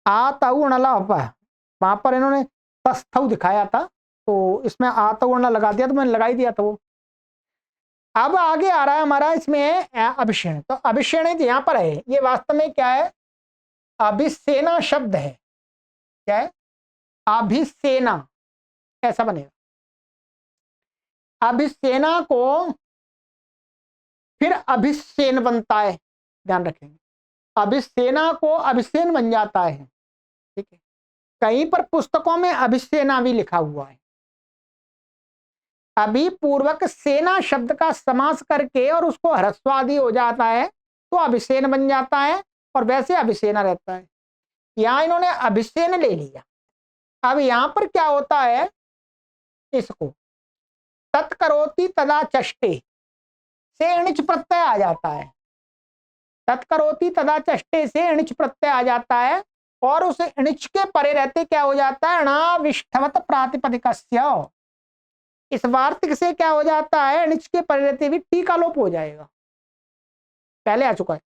आतउणला, वहां पर इन्होंने तस्थौ दिखाया था, तो इसमें आतउणला लगा दिया, तो मैंने लगा ही दिया था वो। अब आगे आ रहा है हमारा इसमें अभिषेण, तो अभिषेण यहां पर है, ये वास्तव में क्या है, अभिसेना शब्द है। क्या है, अभिसेना, ऐसा बनेगा। अभिसेना को फिर अभिसेन बनता है, ध्यान रखेंगे, अभिसेना को अभिसेन बन जाता है। ठीक है, कहीं पर पुस्तकों में अभिसेना भी लिखा हुआ है। अभी पूर्वक सेना शब्द का समास करके और उसको ह्रस्वादि हो जाता है तो अभिसेन बन जाता है, और वैसे अभिसेना रहता है। यहां इन्होंने अभिसेन ले लिया। अब यहां पर क्या होता है, इसको तत्करोति तदा चष्टे से अणिच प्रत्यय आ जाता है। तत्करोति तदा चष्टे से अणिच प्रत्यय आ जाता है, और उस अणिच के परे रहते क्या हो जाता है, अणाविष्ठवत प्रातिपदिकस्य। इस वार्तिक से क्या हो जाता है, अणिच के परे रहते भी टी का लोप हो जाएगा, पहले आ चुका है।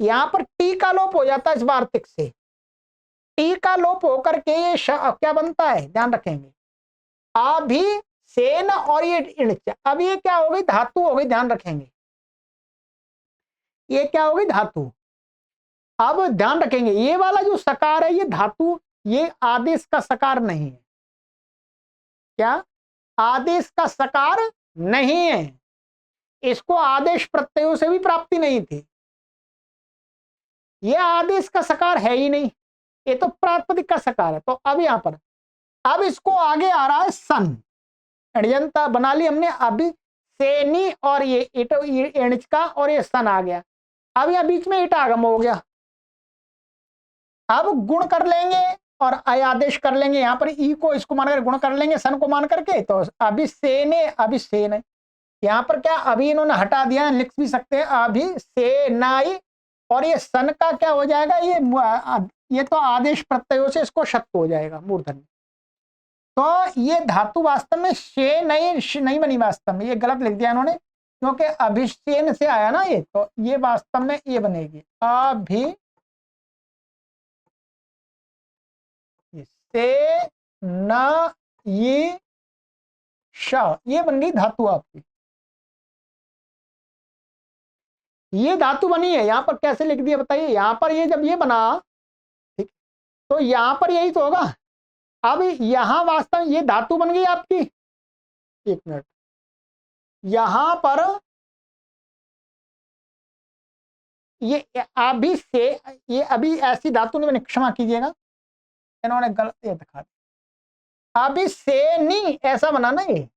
यहां पर टी का लोप हो जाता है इस वार्तिक से, टी का लोप होकर के ये क्या बनता है, ध्यान रखेंगे, अभिसेन और ये इणिच। अब ये क्या हो गई, धातु हो गई, ध्यान रखेंगे, ये क्या होगी, धातु। अब ध्यान रखेंगे, ये वाला जो सकार है ये धातु, ये आदेश का सकार नहीं है। क्या, आदेश का सकार नहीं है, इसको आदेश प्रत्ययों से भी प्राप्ति नहीं थी, ये आदेश का सकार है ही नहीं, ये तो प्रातिपदिक का सकार है। तो अब यहां पर, अब इसको आगे आ रहा है सन, अड़यंता बना ली हमने, अभी सेनी और ये इट एणिच का, और ये सन आ गया। अब यहां बीच में इट आगम हो गया। अब गुण कर लेंगे और आदेश कर लेंगे, यहां पर ई को इसको मानकर गुण कर लेंगे सन को मान करके, तो अभिसेने अभिसेन। यहां पर क्या, अभी इन्होंने हटा दिया, लिख भी सकते हैं अभिसेनाई, और ये सन का क्या हो जाएगा, ये तो आदेश प्रत्ययों से इसको शत्व हो जाएगा मूर्धन्य। तो ये धातु वास्तव में शे नहीं बनी, वास्तव में ये गलत लिख दिया इन्होंने, क्योंकि अभिषेन से आया ना ये, तो ये वास्तव में ये बनेगी अभि से न ये श, ये बन गई धातु आपकी, ये धातु बनी है। यहां पर कैसे लिख दिया बताइए, यहां पर ये जब ये बना, ठीक, तो यहां पर यही तो होगा। अब यहां वास्तव में ये धातु बन गई आपकी, एक मिनट, यहां पर ये अभी से, ये अभी ऐसी धातु नहीं बनी, क्षमा कीजिएगा, इन्होंने गलत ये दिखा दिया, अभी से नहीं ऐसा बना ना ये,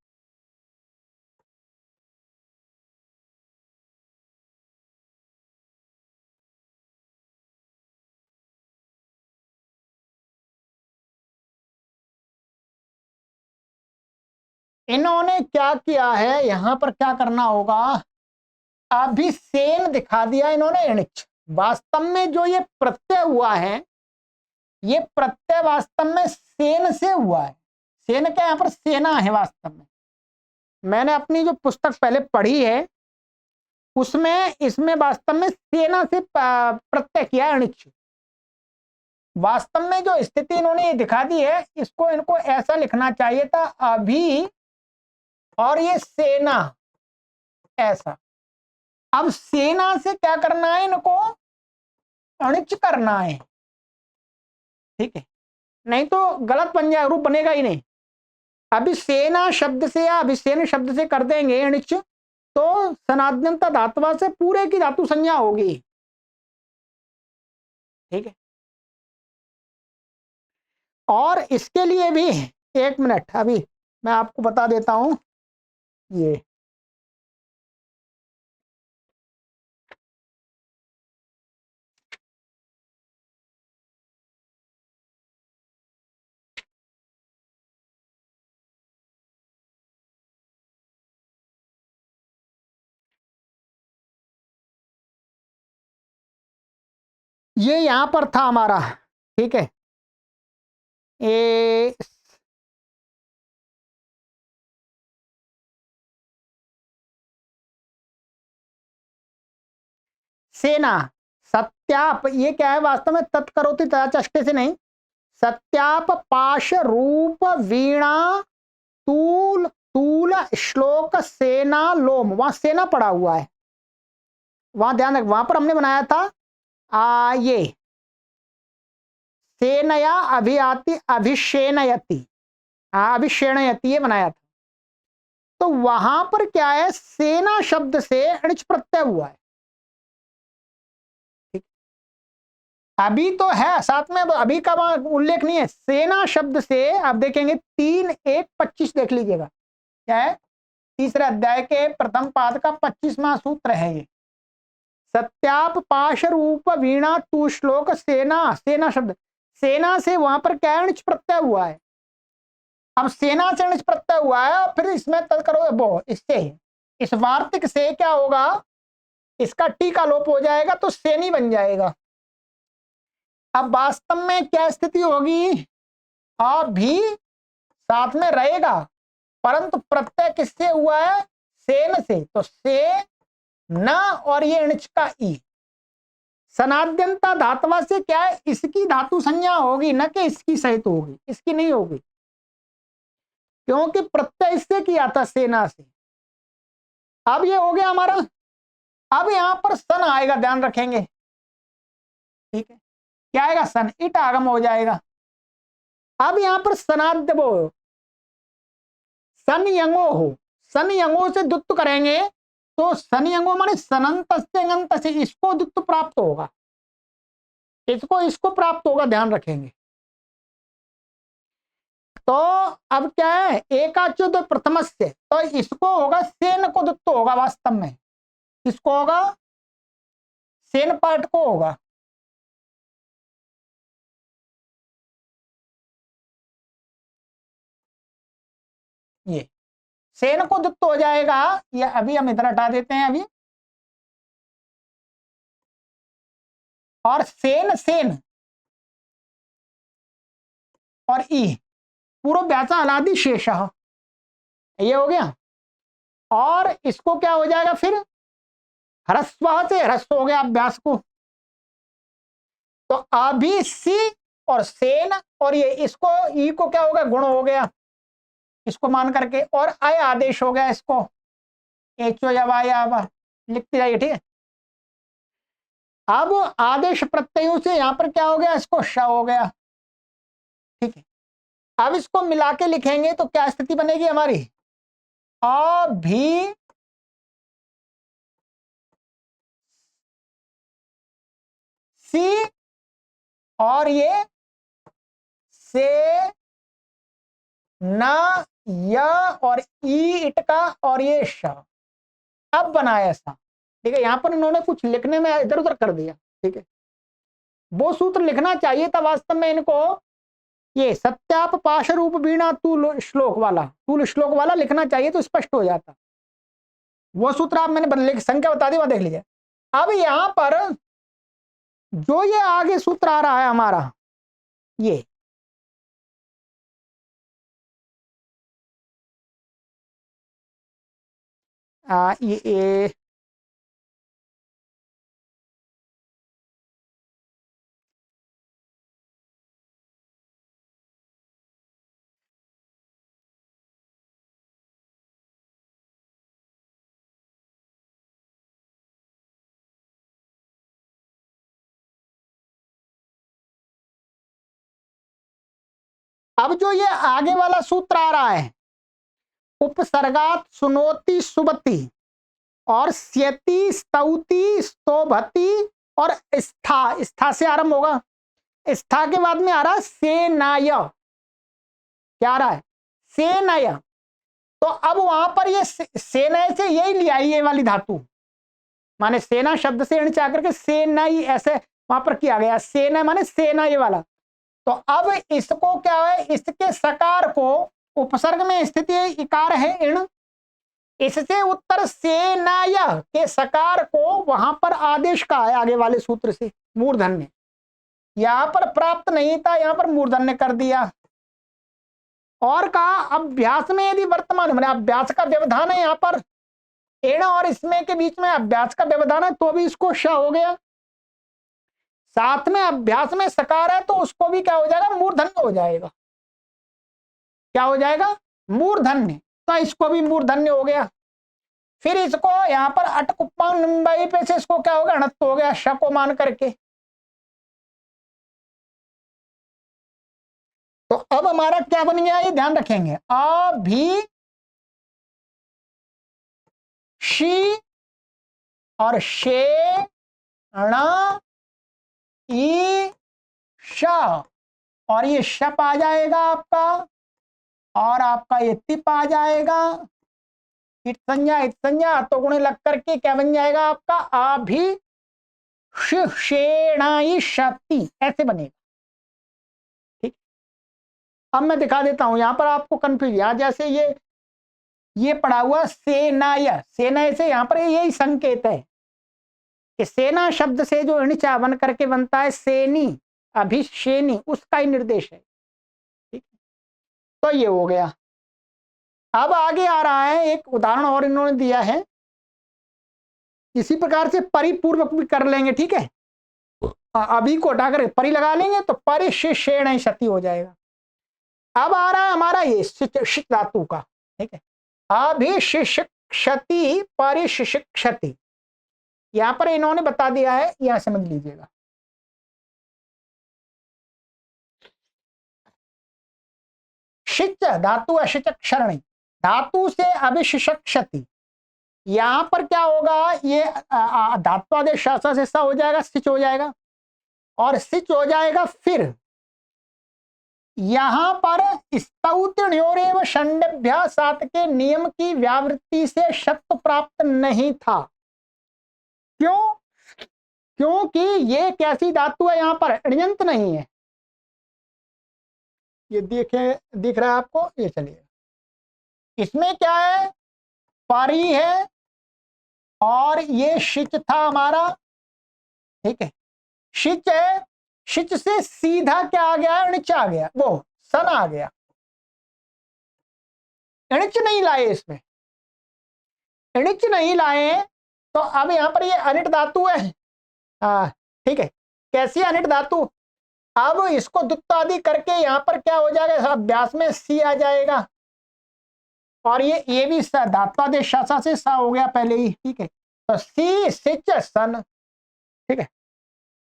इन्होंने क्या किया है, यहां पर क्या करना होगा, अभिसेन दिखा दिया इन्होंने इणिच। वास्तव में जो ये प्रत्यय हुआ है, ये प्रत्यय वास्तव में सेन से हुआ है। सेन क्या, यहां पर सेना है वास्तव में, मैंने अपनी जो पुस्तक पहले पढ़ी है उसमें इसमें वास्तव में सेना से प्रत्यय किया अणिच। वास्तव में जो स्थिति इन्होंने ये दिखा दी है, इसको इनको ऐसा लिखना चाहिए था, अभी और ये सेना, ऐसा। अब सेना से क्या करना है, इनको अणिच करना है, ठीक है, नहीं तो गलत बन जाए, रूप बनेगा ही नहीं। अभिसेना शब्द से या अभिसेन शब्द से कर देंगे अणिच, तो सनाद्यंता धातुवा से पूरे की धातु संज्ञा होगी, ठीक है। और इसके लिए भी, एक मिनट, अभी मैं आपको बता देता हूं, ये ये यहां पर था हमारा, ठीक है। ए सेना सत्याप, ये क्या है वास्तव में, तत्करोति तथा चष्टे से नहीं, सत्याप पाश रूप वीणा तूल तूल श्लोक सेना लोम, वहां सेना पड़ा हुआ है, वहां ध्यान रख, वहां पर हमने बनाया था ये सेनया अभियाति अभिषेणयति, अभिषेणयति ये बनाया था। तो वहां पर क्या है, सेना शब्द से अणिच प्रत्यय हुआ है, ठीक। अभी तो है साथ में, अभी का उल्लेख नहीं है, सेना शब्द से आप देखेंगे 3:1:25 देख लीजिएगा, क्या है, तीसरे अध्याय के प्रथम पाद का 25वां सूत्र है ये, सत्याप पाश रूप वीणा तू श्लोक सेना, सेना शब्द, सेना से वहां पर क्या अणिच प्रत्यय हुआ है। अब सेना से अणिच प्रत्यय हुआ है और फिर इसमें तद करो वो, इससे इस वार्तिक से क्या होगा, इसका टी का लोप हो जाएगा तो सेनी बन जाएगा। अब वास्तव में क्या स्थिति होगी, अब भी साथ में रहेगा परंतु प्रत्यय किससे हुआ है, सेन से, तो से न और ये अणिच का ई, सनाद्यंता धातुवा से क्या है, इसकी धातु संज्ञा होगी, न कि इसकी सहित होगी, इसकी नहीं होगी, क्योंकि प्रत्यय इससे किया था सेना से। अब ये हो गया हमारा, अब यहां पर सन आएगा, ध्यान रखेंगे, ठीक है, क्या आएगा, सन, इट आगम हो जाएगा। अब यहां पर सनाद्य वो सन यंगो हो, सन यंगो से दुत्त करेंगे तो सन यंगो माने सनंत से, इसको दुत्त प्राप्त होगा, इसको प्राप्त होगा, ध्यान रखेंगे। तो अब क्या है, एकाच्युत प्रथम से, तो इसको होगा सेन को दुत्त होगा, वास्तव में इसको होगा, सेन पार्ट को होगा, ये सेन को दुत्त हो जाएगा। ये अभी हम इधर हटा देते हैं अभी, और सेन सेन और ई पूर्व व्यासा अनादि शेष, ये हो गया। और इसको क्या हो जाएगा फिर, ह्रस्व से ह्रस्व हो गया अभ्यास को, तो अभी सी और सेन और ये इसको ई को क्या हो गया, गुण हो गया इसको मान करके, और अय आदेश हो गया इसको, एचो या वाय लिखते जाइए, ठीक है। अब आदेश प्रत्ययों से यहां पर क्या हो गया, इसको श हो गया, ठीक है। अब इसको मिला के लिखेंगे तो क्या स्थिति बनेगी हमारी, अभी सी और ये से न य और ई इट का और ये श, अब बनाया ऐसा, ठीक है। यहां पर इन्होंने कुछ लिखने में इधर उधर कर दिया, ठीक है। वो सूत्र लिखना चाहिए था वास्तव में इनको, ये सत्याप पाश रूप वीणा तूल श्लोक वाला लिखना चाहिए तो स्पष्ट हो जाता। वो सूत्र आप मैंने संख्या बता दी, वहां देख लीजिए। अब यहां पर जो ये आगे सूत्र आ रहा है हमारा, ये ये अब जो ये आगे वाला सूत्र आ रहा है, उपसर्गात सुनोति सुबती और स्यति स्तौति स्तोभति और स्था से आरंभ होगा, स्था के बाद में आ रहा है सेनाय, क्या आ रहा है, सेनाय। तो अब वहां पर ये सेना से यही लिया, ये वाली धातु, माने सेना शब्द से अणिच आकर के सेना ही ऐसे वहां पर किया गया, सेना माने सेना ये वाला। तो अब इसको क्या है, इसके सकार को, उपसर्ग में स्थिति इकार है इण, इससे उत्तर सेनाय के सकार को वहां पर आदेश का है आगे वाले सूत्र से मूर्धन में, यहां पर प्राप्त नहीं था, यहां पर मूर्धन्य कर दिया। और कहा अभ्यास में यदि वर्तमान मैंने अभ्यास का व्यवधान है, यहां पर एण और इसमें के बीच में अभ्यास का व्यवधान है, तो भी इसको श हो गया। साथ में अभ्यास में सकार है, तो उसको भी क्या हो जाएगा, मूर्धन्य हो जाएगा। क्या हो जाएगा, मूर्धन्य। तो इसको भी मूर्धन्य हो गया। फिर इसको यहां पर अटकुप्पा निम्बाई पे से इसको क्या हो गया, अणत्व हो गया, श को मान करके। तो अब हमारा क्या बन गया, ये ध्यान रखेंगे, अभी शी और शे ण ई श, और ये शप आ जाएगा आपका, और आपका ये तिप आ जाएगा, इत संज्ञा तो गुण लग करके क्या बन जाएगा आपका, अभी शेणाई शक्ति, ऐसे बनेगा। ठीक, अब मैं दिखा देता हूं, यहां पर आपको कंफ्यूज, यहां जैसे ये पड़ा हुआ सेनाय, सेना से यहां पर यही संकेत है कि सेना शब्द से जो ऋचा बन करके बनता है सेनी, अभिशेनी, उसका ही निर्देश है। ठीक, तो ये हो गया। अब आगे आ रहा है एक उदाहरण और इन्होंने दिया है, इसी प्रकार से परिपूर्वक भी कर लेंगे। ठीक है, अभी को हटाकर परि लगा लेंगे तो परिशिष्येण क्षति हो जाएगा। अब आ रहा है हमारा ये शिश धातु का। ठीक है, अभिशिक्षति परिशिक्षति, यहां पर इन्होंने बता दिया है, यहां समझ लीजिएगा। शिच धातु अशिच क्षरणी, धातु से अभिशिक्षति, यहां पर क्या होगा, ये धात्वादेश शासा से सा हो जाएगा, सिच हो जाएगा, और सिच हो जाएगा। फिर यहां पर स्तौतिर्ण्योरेव षण्डभ्यासात के नियम की व्यावृत्ति से शब्द प्राप्त नहीं था। क्यों, क्योंकि ये कैसी धातु है, यहां पर ऋण्यंत नहीं है। ये दिख रहा है आपको, ये चलिए, इसमें क्या है, पारी है, और ये शिच था हमारा। ठीक है, शिच है, शिच से सीधा क्या आ गया, णिच आ गया, वो सन आ गया, णिच नहीं लाए, इसमें णिच नहीं लाए। तो अब यहां पर ये अनिट धातु है। ठीक है, कैसी अनिट धातु, अब इसको दुत्तादि करके यहां पर क्या हो जाएगा, अभ्यास में सी आ जाएगा, और ये भी धात्वादेश शासा से सा हो गया पहले ही। ठीक है, तो सी सिच सन। ठीक है,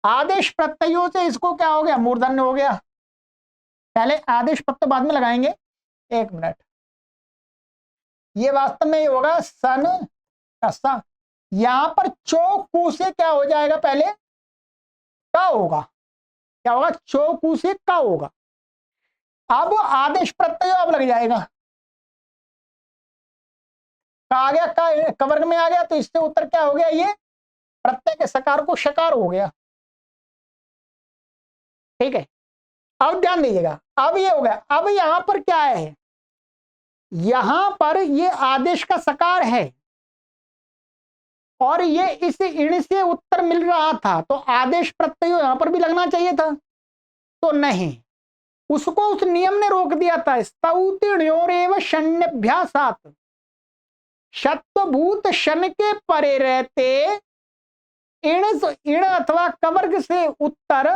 आदेश प्रत्ययों से इसको क्या हो गया, मूर्धन्य हो गया। पहले आदेश प्रत्यय बाद में लगाएंगे, एक मिनट, ये वास्तव में ये होगा सन सा, यहां पर चौकू से क्या हो जाएगा, पहले का होगा, क्या होगा, चौकू से का होगा। अब आदेश प्रत्यय अब लग जाएगा, का आ गया, का वर्ग में आ गया, तो इससे उत्तर क्या हो गया, ये प्रत्यय के सकार को शकार हो गया। ठीक है, अब ध्यान दीजिएगा, अब ये हो गया। अब यहां पर क्या है, यहां पर ये आदेश का सकार है, और ये इस इण से उत्तर मिल रहा था, तो आदेश प्रत्यय यहां पर भी लगना चाहिए था, तो नहीं, उसको उस नियम ने रोक दिया था। स्तौतिर्ण्योरेव षण्यभ्यासात्, शत्वभूत शन के परे रहते इण अथवा कवर्ग से उत्तर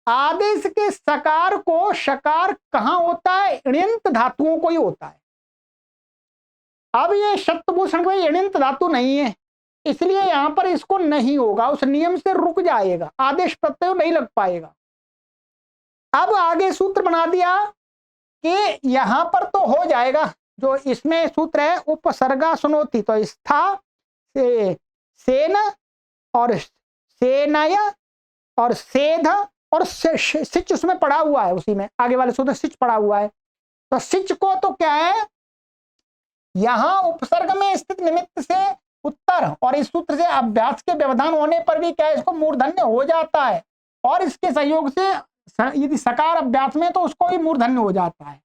आदेश के सकार को शकार कहां होता है, ऋण्यंत धातुओं को ही होता है। अब ये शत्रुभूषण में ऋण्यंत धातु नहीं है, इसलिए यहां पर इसको नहीं होगा, उस नियम से रुक जाएगा, आदेश प्रत्यय नहीं लग पाएगा। अब आगे सूत्र बना दिया कि यहां पर तो हो जाएगा, जो इसमें सूत्र है उपसर्गा सुनोती, तो स्था से सेन और सेनय और सेध और सिच उसमें पड़ा हुआ है, उसी में आगे वाले सूत्र सिच पड़ा हुआ है। तो सिच को तो क्या है, यहां उपसर्ग में स्थित निमित्त से उत्तर, और इस सूत्र से अभ्यास के व्यवधान होने पर भी क्या है, इसको मूर्धन्य हो जाता है, और इसके सहयोग से यदि सकार अभ्यास में तो उसको भी मूर्धन्य हो जाता है।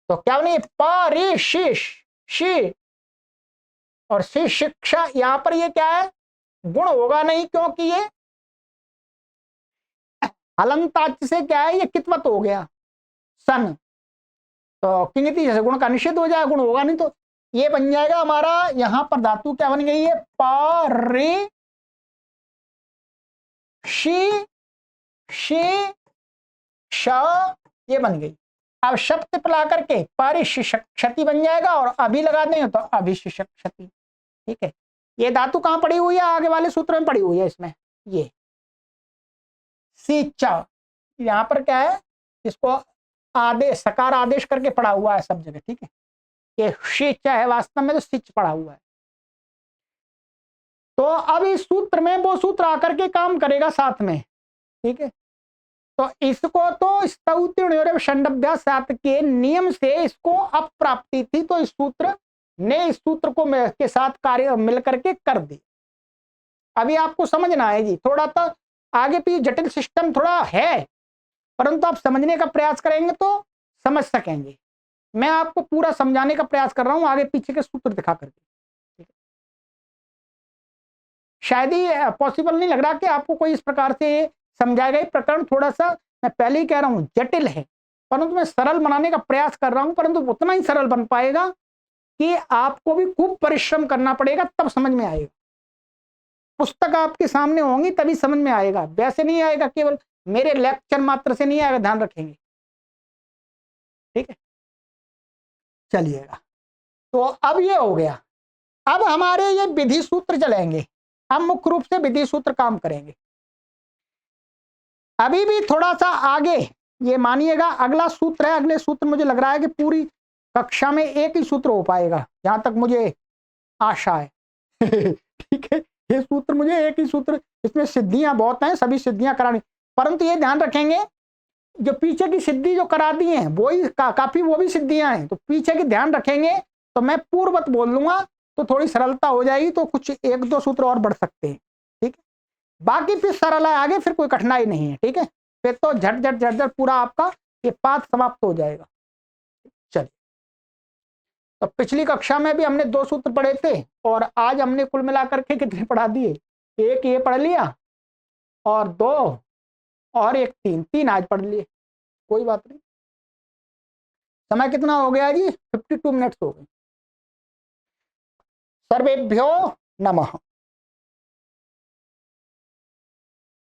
तो क्या बने, परिशिष शी और शिक्षा, यहां पर ये क्या है, गुण होगा नहीं, क्योंकि ये हलंताच से क्या है, ये कितवत हो गया सन, तो किंगति जैसे गुण का निषेध हो जाए, गुण होगा नहीं, तो ये बन जाएगा हमारा, यहां पर धातु क्या बन गई है, पारे शी शी श, ये बन गई। अब शब्द पिला करके परिशिषक क्षति बन जाएगा, और अभी लगा देंगे तो अभिशिषक क्षति। ठीक है, ये धातु कहां पड़ी हुई है, आगे वाले सूत्र में पड़ी हुई है, इसमें ये सीचा, यहां पर क्या है, इसको आदेश सकार आदेश करके पड़ा हुआ है सब जगह। ठीक है, ये शीचा है, वास्तव में तो सिच पड़ा हुआ है। तो अब इस सूत्र में वो सूत्र आकर के काम करेगा साथ में। ठीक है, तो इसको तो स्तौतिर्णयोरभ्यासात के नियम से इसको अप्राप्ति थी, तो इस सूत्र ने इस सूत्र को के साथ कार्य मिल करके कर दी। अभी आपको समझना है जी, थोड़ा तो आगे भी जटिल सिस्टम थोड़ा है, परंतु आप समझने का प्रयास करेंगे तो समझ सकेंगे। मैं आपको पूरा समझाने का प्रयास कर रहा हूं आगे पीछे के सूत्र दिखा करके। शायद ही पॉसिबल नहीं लग रहा कि आपको कोई इस प्रकार से समझाएगा। ये प्रकरण थोड़ा सा, मैं पहले ही कह रहा हूं, जटिल है, परंतु मैं सरल बनाने का प्रयास कर रहा हूं, परंतु उतना ही सरल बन पाएगा कि आपको भी खूब परिश्रम करना पड़ेगा, तब समझ में आएगा। पुस्तक आपके सामने होंगी तभी समझ में आएगा, वैसे नहीं आएगा, केवल मेरे लेक्चर मात्र से नहीं आएगा, ध्यान रखेंगे। ठीक है, चलिएगा। तो अब ये हो गया, अब हमारे ये विधि सूत्र चलेंगे, हम मुख्य रूप से विधि सूत्र काम करेंगे। अभी भी थोड़ा सा आगे ये मानिएगा, अगला सूत्र है, अगले सूत्र मुझे लग रहा है कि पूरी कक्षा में एक ही सूत्र हो पाएगा, जहां तक मुझे आशा है। ठीक है, ये सूत्र मुझे एक ही सूत्र, इसमें सिद्धियां बहुत हैं, सभी सिद्धियां करानी, परंतु ये ध्यान रखेंगे जो पीछे की सिद्धि जो करा दी है वो ही काफी, वो भी सिद्धियां हैं, तो पीछे की ध्यान रखेंगे, तो मैं पूर्ववत बोल लूंगा तो थोड़ी सरलता हो जाएगी, तो कुछ एक दो सूत्र और बढ़ सकते हैं। ठीक है, बाकी फिर सरल है, आगे फिर कोई कठिनाई नहीं है। ठीक है, फिर तो झट झट झट झट पूरा आपका ये पाठ समाप्त हो जाएगा। चलिए, तो पिछली कक्षा में भी हमने 2 सूत्र पढ़े थे, और आज हमने कुल मिलाकर के कितने पढ़ा दिए, एक ये पढ़ लिया, और 2 और एक 3 आज पढ़ लिए, कोई बात नहीं। समय कितना हो गया जी, 52 मिनट्स हो गए। सर्वेभ्यो नमः।